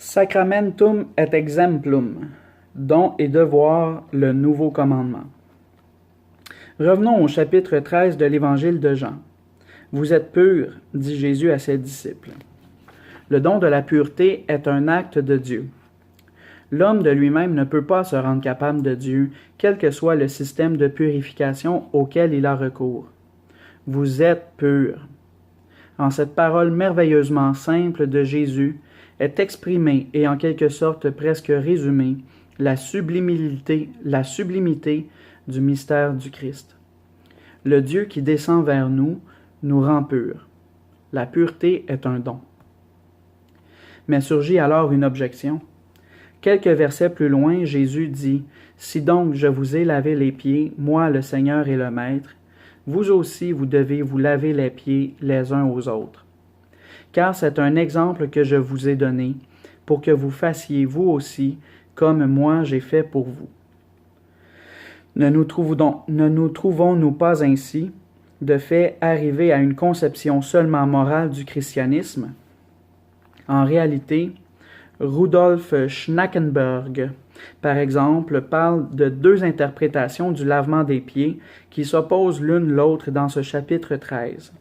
Sacramentum et exemplum, don et devoir, le nouveau commandement. Revenons au chapitre 13 de l'Évangile de Jean. « Vous êtes purs, dit Jésus à ses disciples. » Le don de la pureté est un acte de Dieu. L'homme de lui-même ne peut pas se rendre capable de Dieu, quel que soit le système de purification auquel il a recours. « Vous êtes purs. » En cette parole merveilleusement simple de Jésus est exprimée et en quelque sorte presque résumée la sublimité du mystère du Christ. Le Dieu qui descend vers nous rend purs. La pureté est un don. Mais surgit alors une objection. Quelques versets plus loin, Jésus dit « Si donc je vous ai lavé les pieds, moi le Seigneur et le Maître, vous aussi vous devez vous laver les pieds les uns aux autres. Car c'est un exemple que je vous ai donné, pour que vous fassiez vous aussi comme moi j'ai fait pour vous. » Ne nous trouvons-nous pas ainsi, de fait, arrivés à une conception seulement morale du christianisme? En réalité, Rudolf Schnackenberg, par exemple, parle de deux interprétations du lavement des pieds qui s'opposent l'une l'autre dans ce chapitre 13.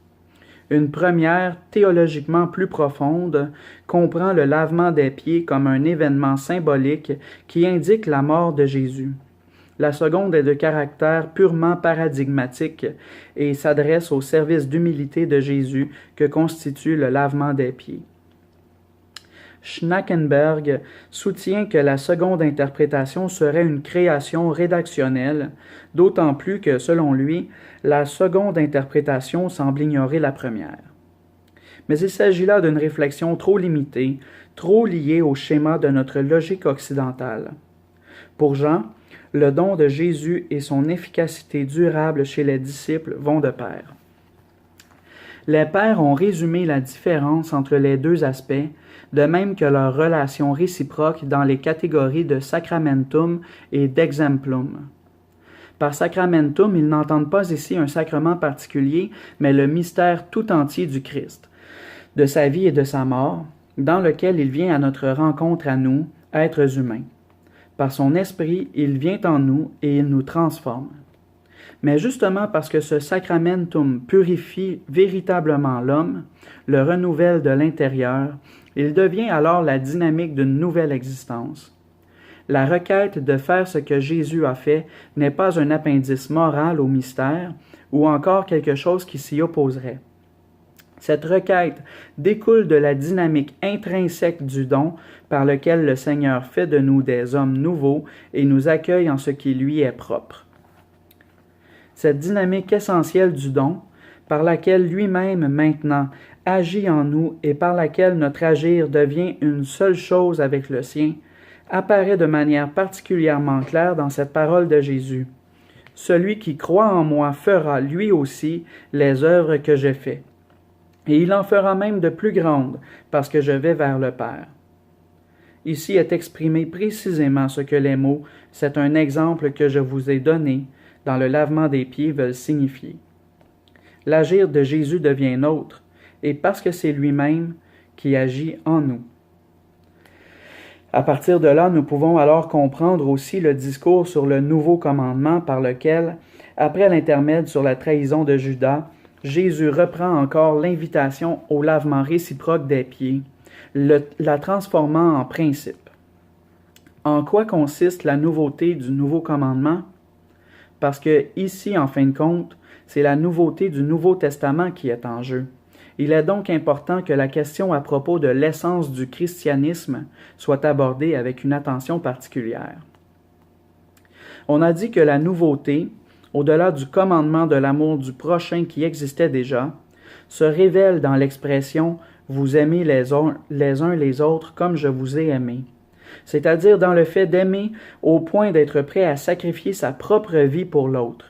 Une première, théologiquement plus profonde, comprend le lavement des pieds comme un événement symbolique qui indique la mort de Jésus. La seconde est de caractère purement paradigmatique et s'adresse au service d'humilité de Jésus que constitue le lavement des pieds. Schnackenberg soutient que la seconde interprétation serait une création rédactionnelle, d'autant plus que, selon lui, la seconde interprétation semble ignorer la première. Mais il s'agit là d'une réflexion trop limitée, trop liée au schéma de notre logique occidentale. Pour Jean, le don de Jésus et son efficacité durable chez les disciples vont de pair. Les pères ont résumé la différence entre les deux aspects, de même que leur relation réciproque dans les catégories de sacramentum et d'exemplum. Par sacramentum, ils n'entendent pas ici un sacrement particulier, mais le mystère tout entier du Christ, de sa vie et de sa mort, dans lequel il vient à notre rencontre à nous, êtres humains. Par son esprit, il vient en nous et il nous transforme. Mais justement parce que ce sacramentum purifie véritablement l'homme, le renouvelle de l'intérieur, il devient alors la dynamique d'une nouvelle existence. La requête de faire ce que Jésus a fait n'est pas un appendice moral au mystère ou encore quelque chose qui s'y opposerait. Cette requête découle de la dynamique intrinsèque du don par lequel le Seigneur fait de nous des hommes nouveaux et nous accueille en ce qui lui est propre. Cette dynamique essentielle du don, par laquelle lui-même maintenant agit en nous et par laquelle notre agir devient une seule chose avec le sien, apparaît de manière particulièrement claire dans cette parole de Jésus. « Celui qui croit en moi fera lui aussi les œuvres que j'ai faites. Et il en fera même de plus grandes, parce que je vais vers le Père. » Ici est exprimé précisément ce que les mots « c'est un exemple que je vous ai donné » dans le lavement des pieds veulent signifier. L'agir de Jésus devient nôtre, et parce que c'est lui-même qui agit en nous. À partir de là, nous pouvons alors comprendre aussi le discours sur le nouveau commandement par lequel, après l'intermède sur la trahison de Judas, Jésus reprend encore l'invitation au lavement réciproque des pieds, la transformant en principe. En quoi consiste la nouveauté du nouveau commandement? Parce que ici, en fin de compte, c'est la nouveauté du Nouveau Testament qui est en jeu. Il est donc important que la question à propos de l'essence du christianisme soit abordée avec une attention particulière. On a dit que la nouveauté, au-delà du commandement de l'amour du prochain qui existait déjà, se révèle dans l'expression « vous aimez les uns les autres comme je vous ai aimé », c'est-à-dire dans le fait d'aimer au point d'être prêt à sacrifier sa propre vie pour l'autre.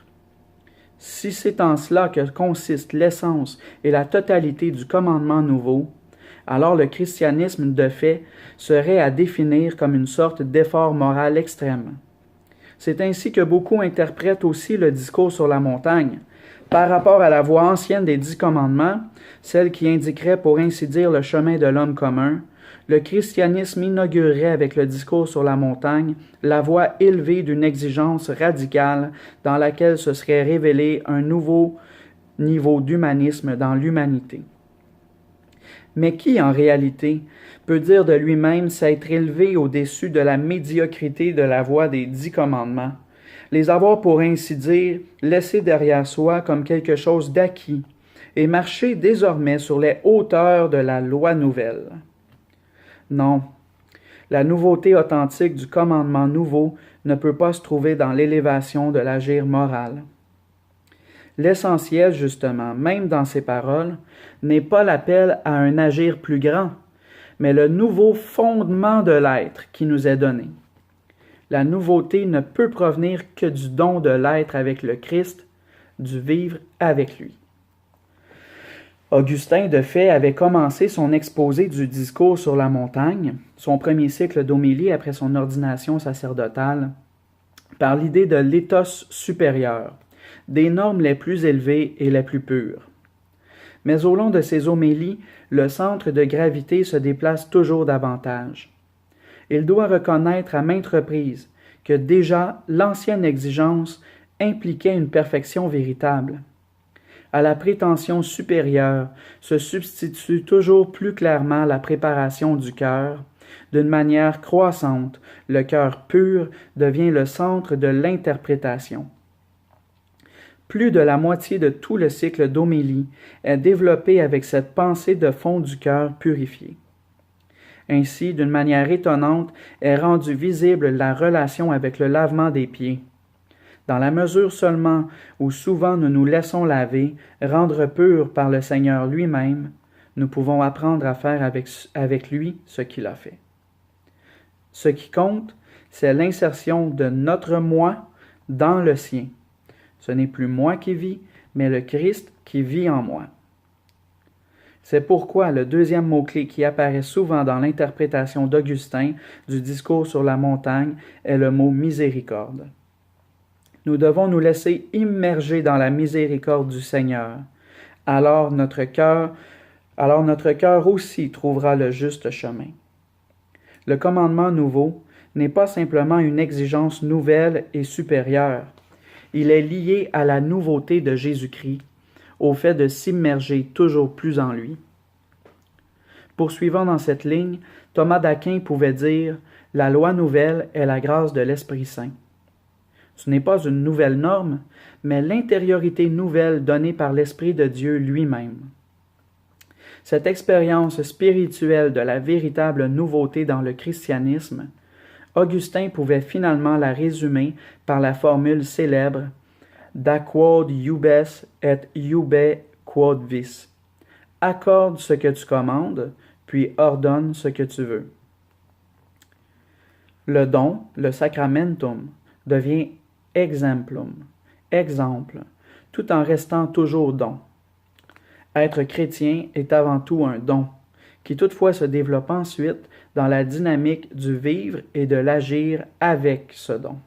Si c'est en cela que consiste l'essence et la totalité du commandement nouveau, alors le christianisme de fait serait à définir comme une sorte d'effort moral extrême. C'est ainsi que beaucoup interprètent aussi le discours sur la montagne. Par rapport à la voie ancienne des 10 commandements, celle qui indiquerait pour ainsi dire le chemin de l'homme commun, Le christianisme inaugurerait avec le discours sur la montagne la voie élevée d'une exigence radicale dans laquelle se serait révélé un nouveau niveau d'humanisme dans l'humanité. Mais qui, en réalité, peut dire de lui-même s'être élevé au-dessus de la médiocrité de la voie des 10 commandements, les avoir pour ainsi dire laissés derrière soi comme quelque chose d'acquis, et marcher désormais sur les hauteurs de la loi nouvelle? Non, la nouveauté authentique du commandement nouveau ne peut pas se trouver dans l'élévation de l'agir moral. L'essentiel, justement, même dans ces paroles, n'est pas l'appel à un agir plus grand, mais le nouveau fondement de l'être qui nous est donné. La nouveauté ne peut provenir que du don de l'être avec le Christ, du vivre avec lui. Augustin, de fait, avait commencé son exposé du discours sur la montagne, son premier cycle d'homélie après son ordination sacerdotale, par l'idée de l'éthos supérieur, des normes les plus élevées et les plus pures. Mais au long de ses homélies, le centre de gravité se déplace toujours davantage. Il doit reconnaître à maintes reprises que déjà l'ancienne exigence impliquait une perfection véritable. À la prétention supérieure se substitue toujours plus clairement la préparation du cœur. D'une manière croissante, le cœur pur devient le centre de l'interprétation. Plus de la moitié de tout le cycle d'homélie est développé avec cette pensée de fond du cœur purifié. Ainsi, d'une manière étonnante, est rendue visible la relation avec le lavement des pieds. Dans la mesure seulement où souvent nous nous laissons laver, rendre purs par le Seigneur lui-même, nous pouvons apprendre à faire avec lui ce qu'il a fait. Ce qui compte, c'est l'insertion de notre moi dans le sien. Ce n'est plus moi qui vis, mais le Christ qui vit en moi. C'est pourquoi le deuxième mot-clé qui apparaît souvent dans l'interprétation d'Augustin du discours sur la montagne est le mot miséricorde. Nous devons nous laisser immerger dans la miséricorde du Seigneur. Alors notre cœur aussi trouvera le juste chemin. Le commandement nouveau n'est pas simplement une exigence nouvelle et supérieure. Il est lié à la nouveauté de Jésus-Christ, au fait de s'immerger toujours plus en lui. Poursuivant dans cette ligne, Thomas d'Aquin pouvait dire « La loi nouvelle est la grâce de l'Esprit Saint ». Ce n'est pas une nouvelle norme, mais l'intériorité nouvelle donnée par l'Esprit de Dieu lui-même. Cette expérience spirituelle de la véritable nouveauté dans le christianisme, Augustin pouvait finalement la résumer par la formule célèbre « Da quod iubes et iube quod vis ». Accorde ce que tu commandes, puis ordonne ce que tu veux. Le don, le sacramentum, devient exemplum, exemple, tout en restant toujours don. Être chrétien est avant tout un don, qui toutefois se développe ensuite dans la dynamique du vivre et de l'agir avec ce don.